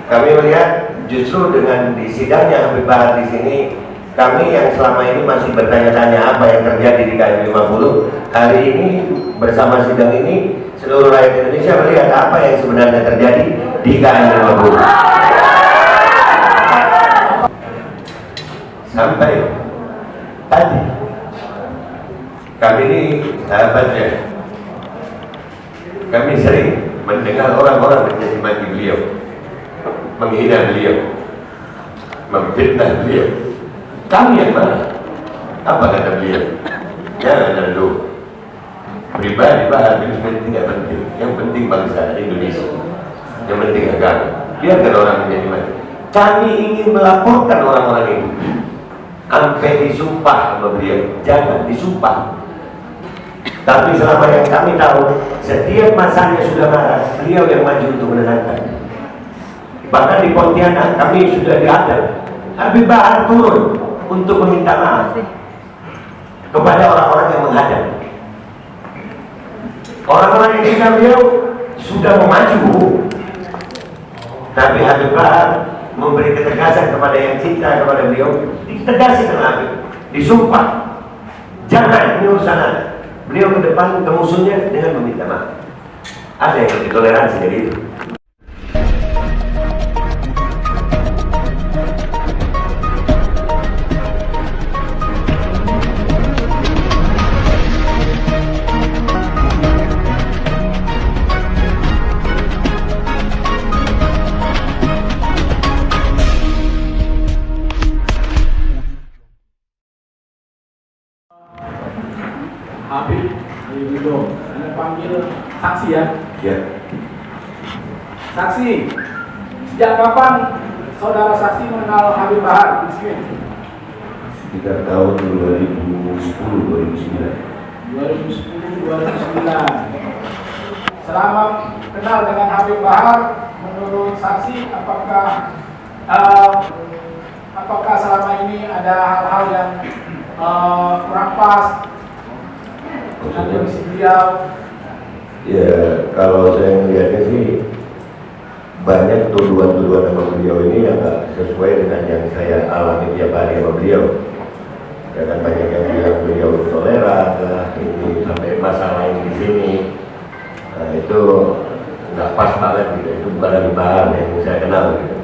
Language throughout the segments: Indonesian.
Kami melihat justru dengan di sidangnya Habib Bahar di sini, kami yang selama ini masih bertanya-tanya apa yang terjadi di KM 50, hari ini bersama sidang ini seluruh rakyat Indonesia melihat apa yang sebenarnya terjadi di KM 50. Sampai tadi kami ini sahabatnya, kami sering mendengar orang-orang menjadi maki beliau, menghina beliau, memfitnah beliau. Kami yang mana? Apa kata beliau? Jangan lalu pribadi Bahar bin Smith tidak penting. Yang penting bangsa Indonesia, yang penting agama. Biarkan orang menjadi mati. Kami ingin melaporkan orang-orang itu sampai disumpah sama beliau. Jangan disumpah. Tapi selama yang kami tahu, setiap masanya sudah marah, beliau yang maju untuk menenangkan. Bahkan di Pontianak kami sudah dihadap, Habib Bahar turun untuk meminta maaf kepada orang-orang yang menghadap. Orang-orang yang kita beliau sudah memaju, tapi Habib Bahar memberi ketegasan kepada yang cinta kepada beliau, ditegasi dengan Habib, disumpah, jangan ini urusan Anda. Beliau ke depan ke musuhnya dengan meminta maaf. Ada yang lebih toleransi dari itu. Habib Widodo, Anda panggil saksi ya? Ya. Saksi, sejak kapan saudara saksi mengenal Habib Bahar bin Smith? Sekitar tahun 2010-2009. 2010-2009. Selama kenal dengan Habib Bahar, menurut saksi apakah selama ini ada hal-hal yang kurang pas dengan kondisi beliau? Ya, kalau saya melihatnya sih banyak tuduhan-tuduhan sama beliau ini yang nggak sesuai dengan yang saya alami tiap hari sama beliau. Ya kan banyak yang bilang beliau toleran lah, ini sampai masalah ini di sini. Nah itu nggak pas banget gitu. Itu bukan Habib Bahar yang saya kenal gitu.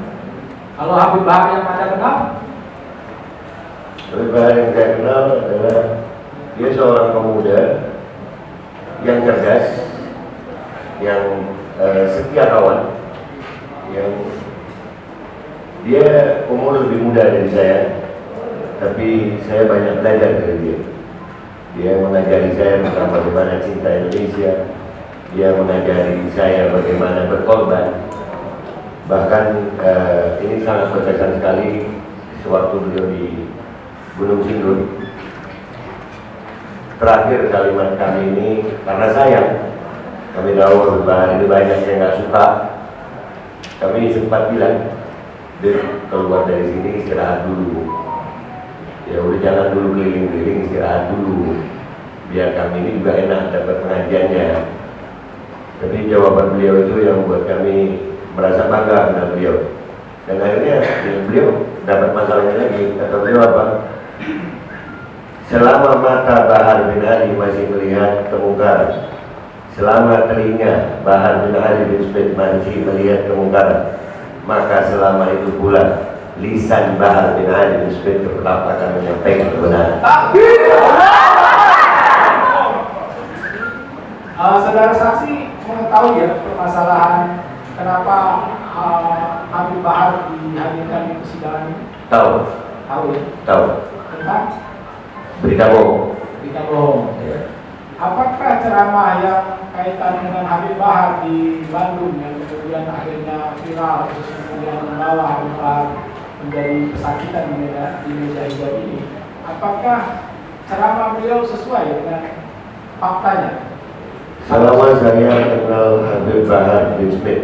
Kalau Habib Bahar yang Anda kenal? Habib Bahar yang saya kenal adalah dia seorang pemuda yang cerdas, yang setia kawan, yang dia umur lebih muda dari saya, tapi saya banyak belajar dari dia. Dia mengajari saya tentang bagaimana cinta Indonesia, dia mengajari saya bagaimana berkorban. Bahkan ini sangat berkesan sekali sewaktu beliau di Gunung Sindur. Terakhir kalimat kami ini, karena sayang, kami tahu Habib Bahar ini banyak yang nggak suka. Kami sempat bilang, "Dek, keluar dari sini istirahat dulu. Ya udah jangan dulu keliling-keliling, istirahat dulu. Biar kami ini juga enak dapat pengajiannya." Tapi jawaban beliau itu yang membuat kami merasa bangga dengan beliau. Dan akhirnya beliau dapat masalahnya lagi. Kata beliau apa? Selama mata Bahar bin Ali masih melihat kemungkaran, selama telinga Bahar bin Ali bin Smith masih melihat kemungkaran, maka selama itu pula lisan Bahar bin Ali bin Smith tetap akan menyampaikan kebenaran. Saudara saksi mengetahui ya permasalahan kenapa Habib Bahar dihadirkan di persidangan ini? Tahu? Tahu ya? Tahu. Tentang Berita bohong. berita bohong. Ya. Apakah ceramah yang kaitan dengan Habib Bahar di Bandung yang kemudian akhirnya viral, terus kemudian membawa Habib Bahar menjadi pesakitan di media hijau ini, apakah ceramah beliau sesuai dengan faktanya? Selama saya kenal Habib Bahar bin Smith,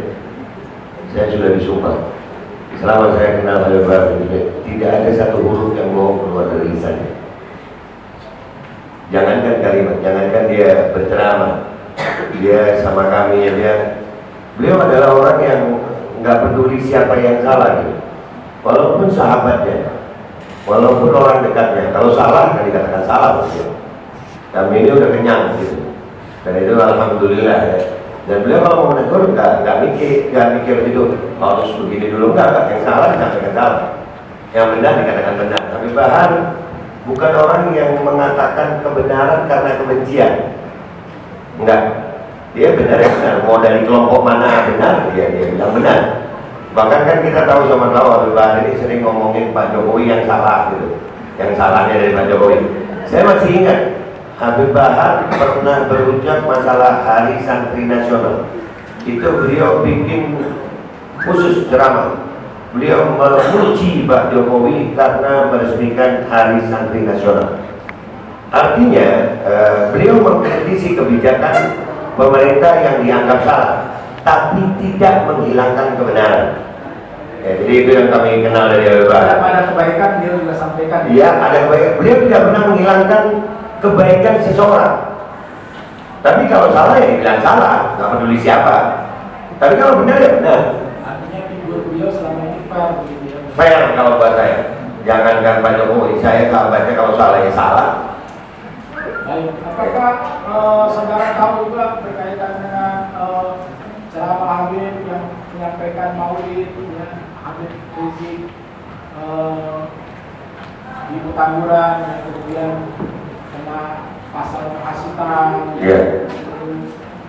saya sudah disumpah. Selama saya kenal Habib Bahar bin Smith, tidak ada satu huruf yang bohong keluar dari lisannya. Jangankan kalimat, jangankan dia berceramah, dia sama kami ya, beliau adalah orang yang nggak peduli siapa yang salah gitu. Walaupun sahabatnya, walaupun orang dekatnya, kalau salah kan dikatakan salah gitu. Kami ini udah kenyang gitu. Dan itu alhamdulillah ya. Dan beliau kalau mau menegur nggak mikir itu harus begini dulu, enggak, yang salah dikatakan salah, yang benar dikatakan benar. Tapi Bahar bukan orang yang mengatakan kebenaran karena kebencian, enggak. Dia benar ya benar, mau dari kelompok mana benar dia bilang benar. Bahkan kan kita tahu sama tahu Habib Bahar ini sering ngomongin Pak Jokowi yang salah gitu, yang salahnya dari Pak Jokowi. Saya masih ingat Habib Bahar pernah berucap masalah Hari Santri Nasional. Itu beliau bikin khusus ceramah. Beliau memuji Pak Jokowi karena meresmikan Hari Santri Nasional. Artinya beliau mengkritisi kebijakan pemerintah yang dianggap salah, tapi tidak menghilangkan kebenaran. Ya, jadi itu yang kami kenal dari Habib Bahar. Ada kebaikan dia juga sampaikan. Iya, ada kebaikan. Beliau tidak pernah menghilangkan kebaikan seseorang. Tapi kalau salah ya bilang salah, nggak peduli siapa. Tapi kalau benar ya benar. Artinya figur beliau selama ini fair begitu ya. Fair kalau buat saya. Jangankan Pak Jokowi, saya sahabatnya kalau salah ya salah. Baik, apakah saudara tahu juga berkaitan dengan ceramah Habib yang menyampaikan maulid ya, Habib Rizik di Petamburan yang kemudian kena pasal penghasutan,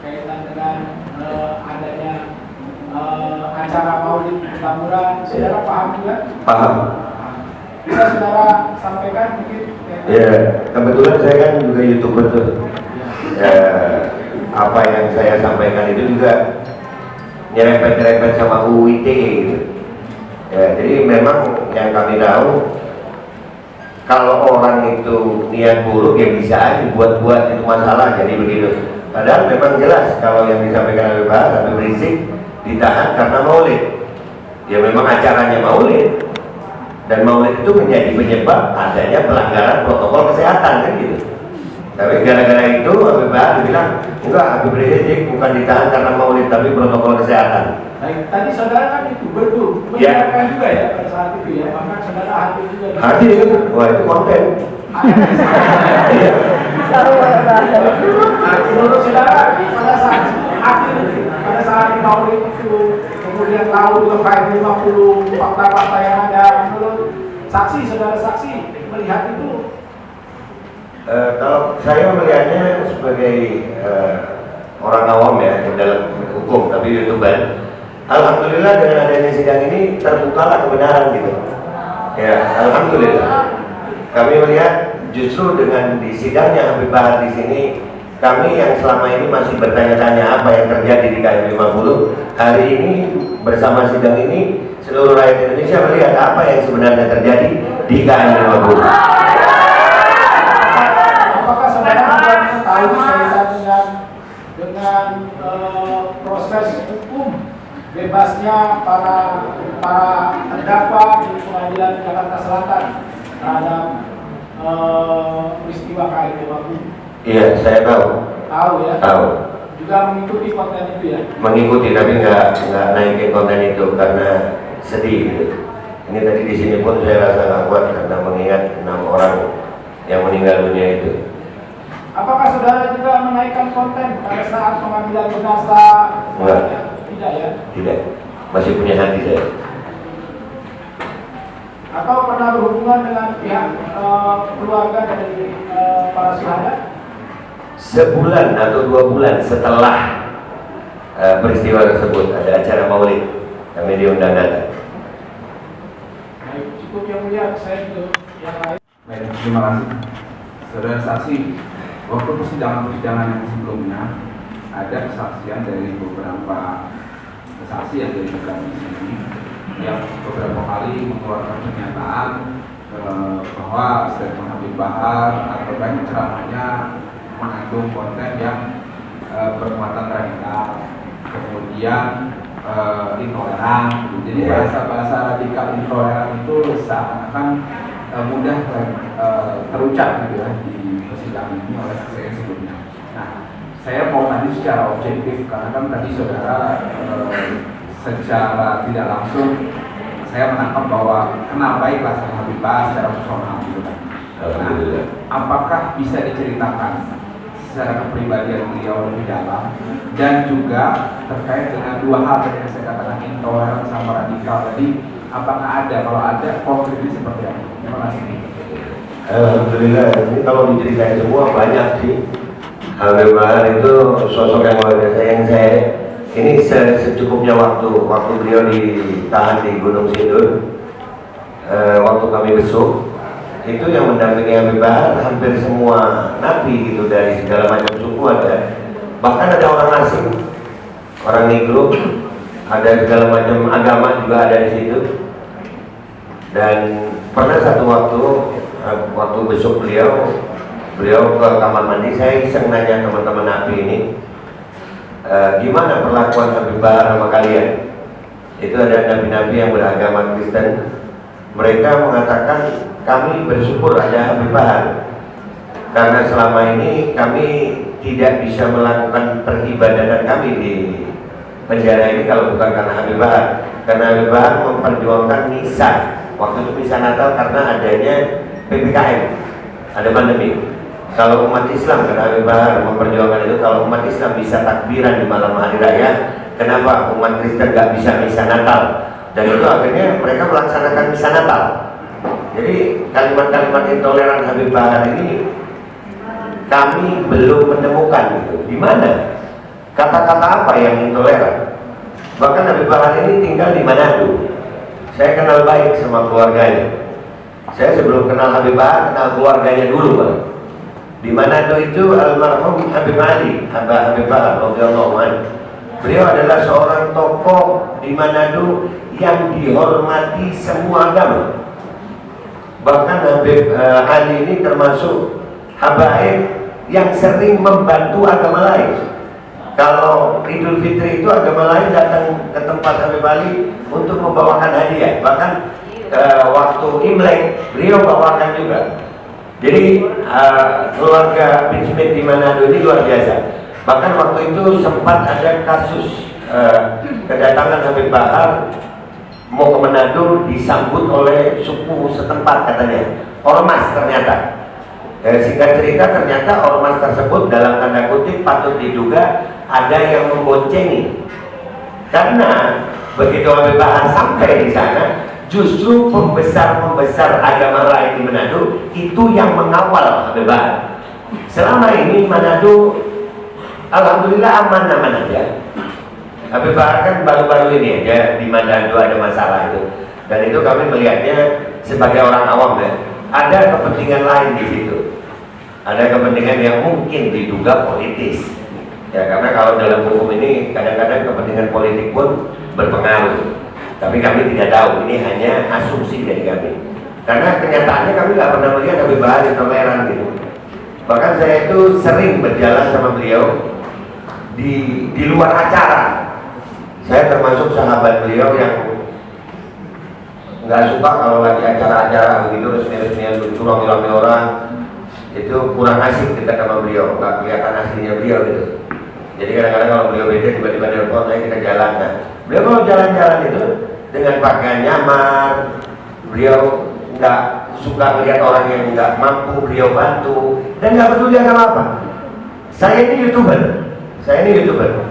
kaitan dengan adanya acara maulid di Petamburan, saudara paham juga? Paham. Bisa saudara sampaikan mungkin? Ya, kebetulan saya kan juga YouTuber tuh. Ya, apa yang saya sampaikan itu juga nyerempet-nyerempet sama UU ITE gitu. Ya, jadi memang yang kami tahu kalau orang itu niat buruk ya bisa aja buat-buat itu masalah jadi begitu. Padahal memang jelas kalau yang disampaikan oleh Habib Rizik ditahan karena maulid. Ya memang acaranya maulid. Dan maulid itu menjadi penyebab adanya pelanggaran protokol kesehatan kan gitu. Tapi gara-gara itu Habib Bahar bilang enggak, Habib Rizik bukan ditahan karena maulid tapi protokol kesehatan. Baik, tadi saudara kan itu betul mendengarkan juga ya pada saat itu ya, maka saudara hadir juga. Hadir, wah itu konten. Iya. Menurut saudara pada saat hadir, pada saat maulid itu kemudian tahu ke 50 fakta-fakta yang ada, menurut saksi, saudara saksi melihat itu? Kalau saya melihatnya sebagai orang awam ya dalam hukum, tapi YouTuber, alhamdulillah dengan adanya sidang ini terbukalah kebenaran gitu. Ya, alhamdulillah. Kami melihat justru dengan di sidangnya Habib Bahar di sini, kami yang selama ini masih bertanya-tanya apa yang terjadi di KM 50, hari ini bersama sidang ini seluruh rakyat Indonesia melihat apa yang sebenarnya terjadi di KM 50. Apakah saudara tahu kaitan dengan proses hukum bebasnya para terdakwa di Pengadilan Jakarta Selatan terhadap peristiwa KM 50? Iya, saya tahu. Tahu ya? Tahu. Juga mengikuti konten itu ya? Mengikuti, tapi nggak naikin konten itu karena sedih gitu. Ini tadi di sini pun saya rasa nggak kuat karena mengingat 6 orang yang meninggal dunia itu. Apakah saudara juga menaikkan konten pada saat pengambilan jenazah? Enggak. Tidak ya? Tidak. Masih punya hati saya. Atau pernah berhubungan dengan pihak keluarga dari para syuhada? Sebulan atau 2 bulan setelah peristiwa tersebut ada acara maulid, kami diundang datang. Baik, cukup yang mulia, saya ke yang lain. Baik, terima kasih. Saudara saksi, waktu persidangan yang sebelumnya ada kesaksian dari beberapa saksi yang dari kami di sini yang beberapa kali mengeluarkan pernyataan bahwa statement Habib Bahar atau banyak ceramahnya mengandung konten yang bermuatan radikal, kemudian intoleran. Jadi bahasa-bahasa radikal intoleran itu seakan-akan mudah terucap gitu ya di persidangan ini oleh saksi yang sebelumnya. Nah, saya mau tadi secara objektif karena kan tadi saudara secara tidak langsung saya menangkap bahwa kenal baiklah sama Habib Bahar secara personal gitu kan. Nah, apakah bisa diceritakan secara kepribadian beliau lebih dalam dan juga terkait dengan dua hal tadi yang saya katakan, intoleran sama radikal tadi, apakah ada, kalau ada konkretnya seperti apa? Terima kasih. Alhamdulillah, ini kalau diceritain semua banyak sih. Habib Bahar itu sosok yang luar biasa, yang saya ini secukupnya waktu beliau ditahan di Gunung Sindur, waktu kami besuk itu yang mendampingi Habib Bahar hampir semua nabi gitu, dari segala macam suku ada, bahkan ada orang asing, orang Negro, ada segala macam agama juga ada di situ. Dan pernah satu waktu besok beliau ke kamar mandi, saya iseng nanya teman-teman nabi ini, gimana perlakuan Habib Bahar sama kalian? Itu ada nabi-nabi yang beragama Kristen, mereka mengatakan kami bersyukur ada Habib Bahar karena selama ini kami tidak bisa melakukan peribadatan kami di penjara ini kalau bukan karena Habib Bahar. Karena Habib Bahar memperjuangkan misa, waktu itu misa Natal karena adanya PPKM, ada pandemi. Kalau umat Islam, karena Habib Bahar memperjuangkan itu, kalau umat Islam bisa takbiran di malam hari raya, kenapa umat Kristen nggak bisa misa Natal? Dan itu akhirnya mereka melaksanakan misa Natal. Jadi kalimat-kalimat intoleran Habib Bahar ini kami belum menemukan gitu. Di mana kata-kata apa yang intoleran? Bahkan Habib Bahar ini tinggal di Manado. Saya kenal baik sama keluarganya. Saya sebelum kenal Habib Bahar kenal keluarganya dulu, Bang. Di Manado itu almarhum Habib Ali, Habib Bahar radhiyallahu anhu. Beliau adalah seorang tokoh di Manado yang dihormati semua agama. Bahkan Habib Ali ini termasuk habaib yang sering membantu agama lain. Kalau Idul Fitri itu agama lain datang ke tempat Habib Ali untuk membawakan hadiah. Bahkan waktu Imlek beliau bawakan juga. Jadi keluarga bin Smith di Manado ini luar biasa. Bahkan waktu itu sempat ada kasus kedatangan Habib Bahar mau ke Manado disambut oleh suku setempat katanya, ormas ternyata. Singkat cerita ternyata ormas tersebut dalam tanda kutip patut diduga ada yang memboncengi. Karena begitu Habib Bahar sampai di sana, justru pembesar-pembesar agama lain di Manado itu yang mengawal Habib Bahar. Selama ini Manado alhamdulillah aman-aman aja. Habib Bahar kan baru-baru ini aja di Manado ada masalah itu, dan itu kami melihatnya sebagai orang awam ya. Ada kepentingan lain di situ, ada kepentingan yang mungkin diduga politis ya, karena kalau dalam hukum ini kadang-kadang kepentingan politik pun berpengaruh, tapi kami tidak tahu, ini hanya asumsi dari kami karena kenyataannya kami nggak pernah melihat Habib Bahar intoleran gitu. Bahkan saya itu sering berjalan sama beliau di luar acara. Saya termasuk sahabat beliau yang nggak suka kalau lagi acara-acara begitu resmi-resmian begitu ramai-ramai orang, itu kurang asik kita sama beliau, nggak kelihatan aslinya beliau gitu. Jadi kadang-kadang kalau beliau beda tiba-tiba nelpon, ayo kita jalan. Nah, beliau kalau jalan-jalan itu dengan pakaian nyamar, beliau nggak suka melihat orang yang nggak mampu, beliau bantu dan nggak peduli agama apa. Saya ini YouTuber.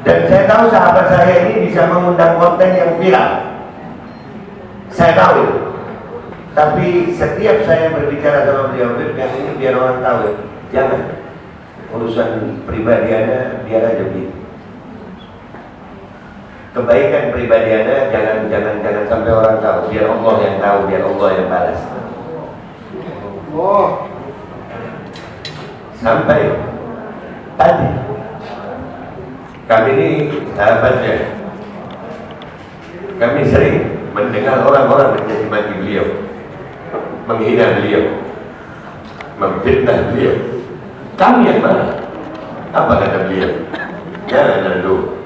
Dan saya tahu sahabat saya ini bisa mengundang konten yang viral. Saya tahu itu. Tapi setiap saya berbicara sama beliau, yang ini biar orang tahu ya. Jangan. Urusan pribadi Anda biar aja begitu. Kebaikan pribadi Anda jangan sampai orang tahu. Biar Allah yang tahu, biar Allah yang balas. Sampai tadi kami ini sahabatnya, kami sering mendengar orang-orang mencaci maki beliau, menghina beliau, memfitnah beliau. Kami yang mana? Apa kata beliau? Jangan dulu.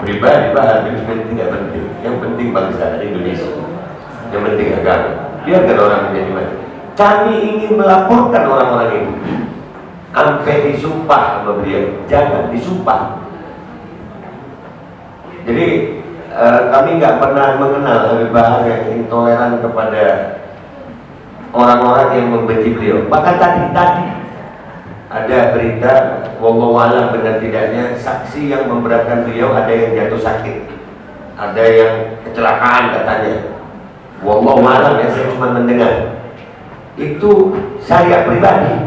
Pribadi Bahar bin Smith tidak penting. Yang penting bangsa Indonesia. Yang penting agama. Biarkan orang menjadi mati. Kami ingin melaporkan orang-orang itu. Sampai disumpah sama beliau. Jangan disumpah. Jadi kami nggak pernah mengenal Habib Bahar yang intoleran kepada orang-orang yang membenci beliau. Bahkan tadi ada berita, wallahu a'lam benar tidaknya, saksi yang memberatkan beliau ada yang jatuh sakit, ada yang kecelakaan katanya. Wallahu a'lam ya, saya cuma mendengar. Itu saya pribadi,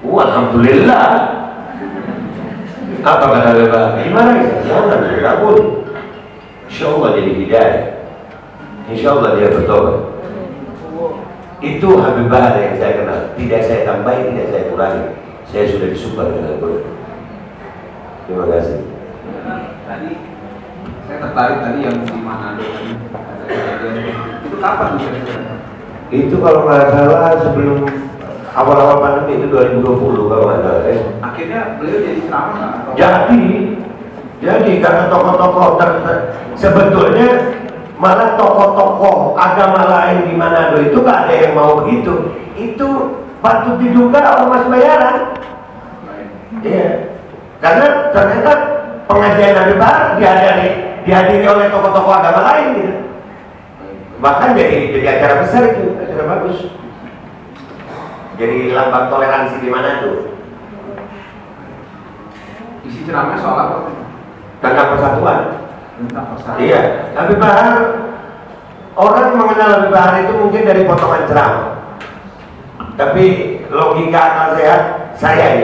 alhamdulillah. Apa kata Habib Bahar? Gimana ya? Jangan dirabun. Insya Allah jadi hidayah. Insya Allah dia bertobat. Itu Habib Bahar yang saya kenal. Tidak saya tambahin, tidak saya kurangi. Saya sudah disupport dengan Al-Quran. Terima kasih. Tadi saya tertarik tadi yang di Manado tadi. Itu kapan kira-kira? Itu kalau nggak salah sebelum awal-awal pandemi itu 2020 kalau nggak salah. Akhirnya beliau jadi ceramah nggak? Atau... Jadi karena tokoh-tokoh sebetulnya malah tokoh-tokoh agama lain di Manado itu nggak ada yang mau begitu. Itu patut diduga ormas bayaran. Iya. Karena ternyata pengajian Habib Bahar dihadiri oleh tokoh-tokoh agama lain gitu. Bahkan jadi acara besar itu, acara bagus. Jadi lambang toleransi di Manado. Isi ceramahnya soal apa? Tentang persatuan. Tentang persatuan. Iya, Habib Bahar, orang mengenal Habib Bahar itu mungkin dari potongan ceramah. Tapi logika akal sehat saya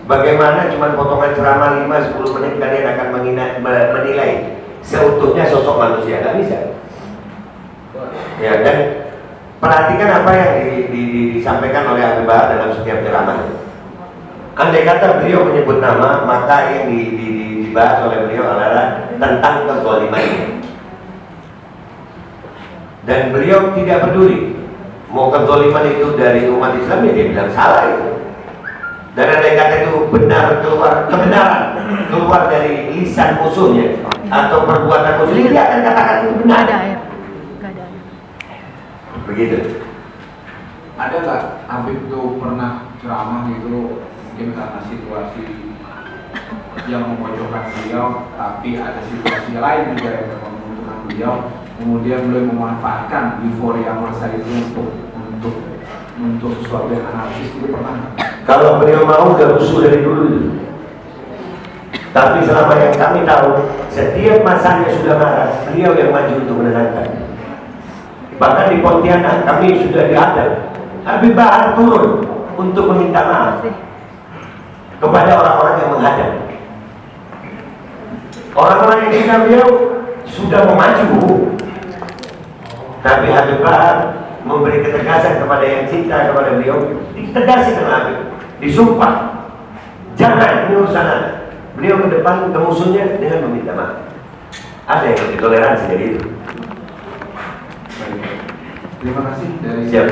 bagaimana cuma potongan ceramah 5-10 menit kalian akan menilai seutuhnya sosok manusia, nggak bisa. Ya, dan perhatikan apa yang disampaikan oleh Habib Bahar dalam setiap ceramahnya. Andai kata beliau menyebut nama, maka yang dibahas oleh beliau adalah tentang kezaliman. Dan beliau tidak peduli mau kezaliman itu dari umat Islam, ya dia bilang salah itu. Dan andai kata itu benar, kebenaran keluar dari lisan musuhnya atau perbuatan musuhnya, dia akan katakan itu benar. Begitu. Ada nggak Habib itu pernah ceramah gitu, mungkin karena situasi yang memojokkan beliau, tapi ada situasi lain juga yang menguntungkan beliau, kemudian beliau memanfaatkan euforia masa itu untuk sesuatu yang anarkis, itu pernah? Kalau beliau mau udah rusuh dari dulu. Tapi selama yang kami tahu, setiap masanya sudah marah, beliau yang maju untuk menenangkan. Bahkan di Pontianak kami sudah dihadap, Habib Bahar turun untuk meminta maaf kepada orang-orang yang menghadap. Orang-orang yang kita beliau sudah maju, tapi Habib Bahar memberi ketegasan kepada yang cinta kepada beliau, ditegaskan oleh Habib, disumpah, jangan ini urusan Anda. Beliau ke depan ke musuhnya dengan meminta maaf. Ada yang lebih toleransi dari itu. Terima kasih dari Siap.